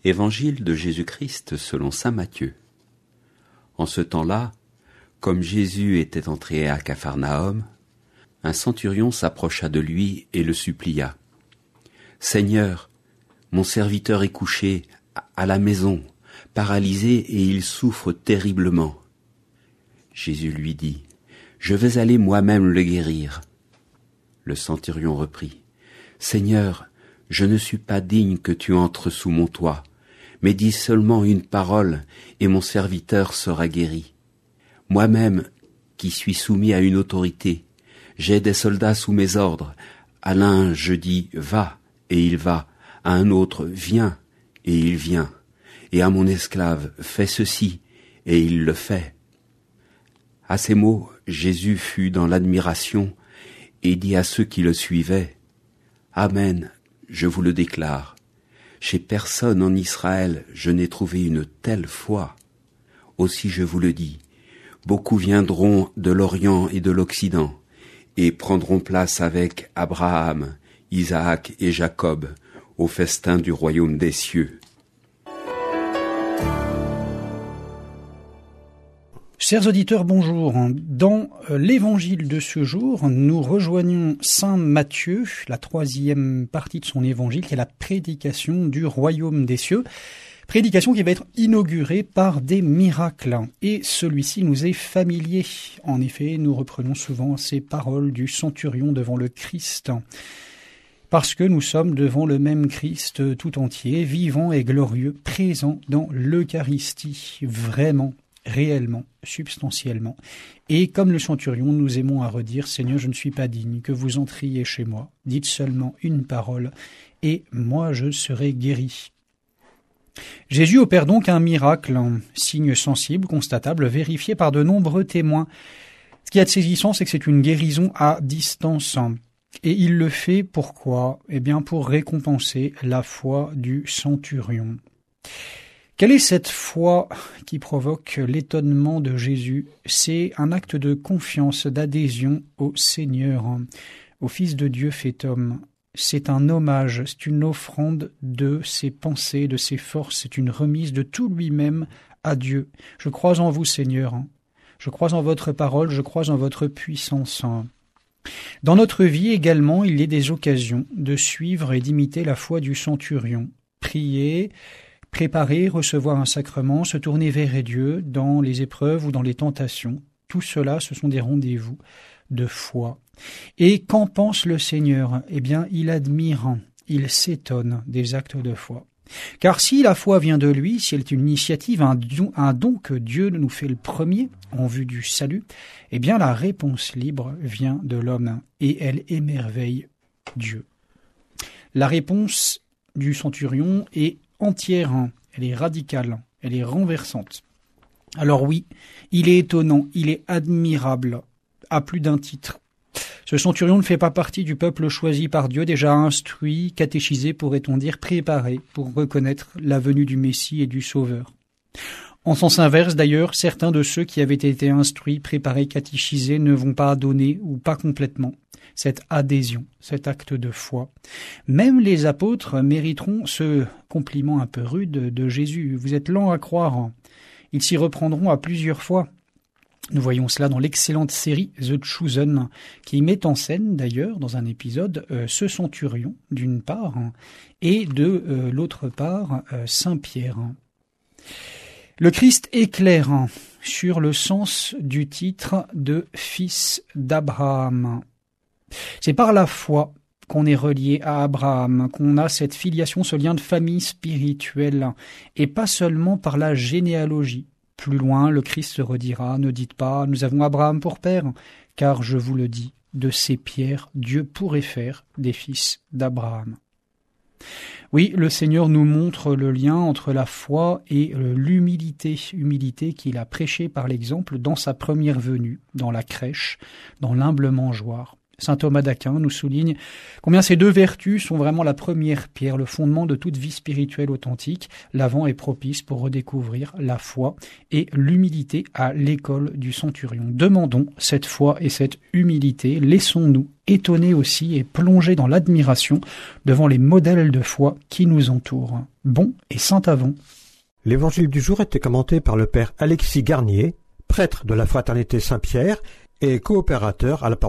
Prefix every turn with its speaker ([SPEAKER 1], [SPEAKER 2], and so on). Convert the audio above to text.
[SPEAKER 1] Évangile de Jésus-Christ selon saint Matthieu. En ce temps-là, comme Jésus était entré à Capharnaüm, un centurion s'approcha de lui et le supplia. « Seigneur, mon serviteur est couché à la maison, paralysé et il souffre terriblement. » Jésus lui dit, « Je vais aller moi-même le guérir. » Le centurion reprit, « Seigneur, je ne suis pas digne que tu entres sous mon toit, mais dis seulement une parole et mon serviteur sera guéri. Moi-même, qui suis soumis à une autorité, j'ai des soldats sous mes ordres. À l'un je dis « va » et il va, à un autre « viens » et il vient, et à mon esclave « fais ceci » et il le fait. À ces mots, Jésus fut dans l'admiration et dit à ceux qui le suivaient, « Amen, je vous le déclare, chez personne en Israël je n'ai trouvé une telle foi. Aussi je vous le dis, beaucoup viendront de l'Orient et de l'Occident, et prendront place avec Abraham, Isaac et Jacob au festin du royaume des cieux. »
[SPEAKER 2] Chers auditeurs, bonjour. Dans l'évangile de ce jour, nous rejoignons saint Matthieu, la troisième partie de son évangile, qui est la prédication du royaume des cieux. Prédication qui va être inaugurée par des miracles. Et celui-ci nous est familier. En effet, nous reprenons souvent ces paroles du centurion devant le Christ. Parce que nous sommes devant le même Christ tout entier, vivant et glorieux, présent dans l'Eucharistie, vraiment, réellement, substantiellement. Et comme le centurion, nous aimons à redire, « Seigneur, je ne suis pas digne que vous entriez chez moi. Dites seulement une parole, et moi je serai guéri. » Jésus opère donc un miracle, un signe sensible, constatable, vérifié par de nombreux témoins. Ce qui est de saisissant, c'est que c'est une guérison à distance. Et il le fait pourquoi ? Eh bien, pour récompenser la foi du centurion. Quelle est cette foi qui provoque l'étonnement de Jésus ? C'est un acte de confiance, d'adhésion au Seigneur, au Fils de Dieu fait homme. C'est un hommage, c'est une offrande de ses pensées, de ses forces, c'est une remise de tout lui-même à Dieu. Je crois en vous, Seigneur. Je crois en votre parole, je crois en votre puissance. Dans notre vie également, il y a des occasions de suivre et d'imiter la foi du centurion. Prier, préparer, recevoir un sacrement, se tourner vers Dieu dans les épreuves ou dans les tentations. Tout cela, ce sont des rendez-vous de foi. Et qu'en pense le Seigneur ? Eh bien, il admire, il s'étonne des actes de foi. Car si la foi vient de lui, si elle est une initiative, un don que Dieu nous fait le premier en vue du salut, eh bien la réponse libre vient de l'homme et elle émerveille Dieu. La réponse du centurion est entière, elle est radicale, elle est renversante. Alors oui, il est étonnant, il est admirable, à plus d'un titre. Ce centurion ne fait pas partie du peuple choisi par Dieu, déjà instruit, catéchisé, pourrait-on dire, préparé pour reconnaître la venue du Messie et du Sauveur. En sens inverse, d'ailleurs, certains de ceux qui avaient été instruits, préparés, catéchisés ne vont pas donner, ou pas complètement, cette adhésion, cet acte de foi. Même les apôtres mériteront ce compliment un peu rude de Jésus. Vous êtes lents à croire. Ils s'y reprendront à plusieurs fois. Nous voyons cela dans l'excellente série The Chosen, qui met en scène d'ailleurs dans un épisode ce centurion d'une part et de l'autre part Saint Pierre. Le Christ éclaire sur le sens du titre de fils d'Abraham. C'est par la foi qu'on est relié à Abraham, qu'on a cette filiation, ce lien de famille spirituelle, et pas seulement par la généalogie. Plus loin, le Christ se redira, ne dites pas, nous avons Abraham pour père, car je vous le dis, de ces pierres, Dieu pourrait faire des fils d'Abraham. Oui, le Seigneur nous montre le lien entre la foi et l'humilité, humilité qu'il a prêchée par l'exemple dans sa première venue, dans la crèche, dans l'humble mangeoire. Saint Thomas d'Aquin nous souligne combien ces deux vertus sont vraiment la première pierre, le fondement de toute vie spirituelle authentique. L'Avent est propice pour redécouvrir la foi et l'humilité à l'école du centurion. Demandons cette foi et cette humilité. Laissons-nous étonner aussi et plonger dans l'admiration devant les modèles de foi qui nous entourent. Bon et saint Avent.
[SPEAKER 3] L'évangile du jour était commenté par le père Alexis Garnier, prêtre de la Fraternité Saint-Pierre et coopérateur à la paroisse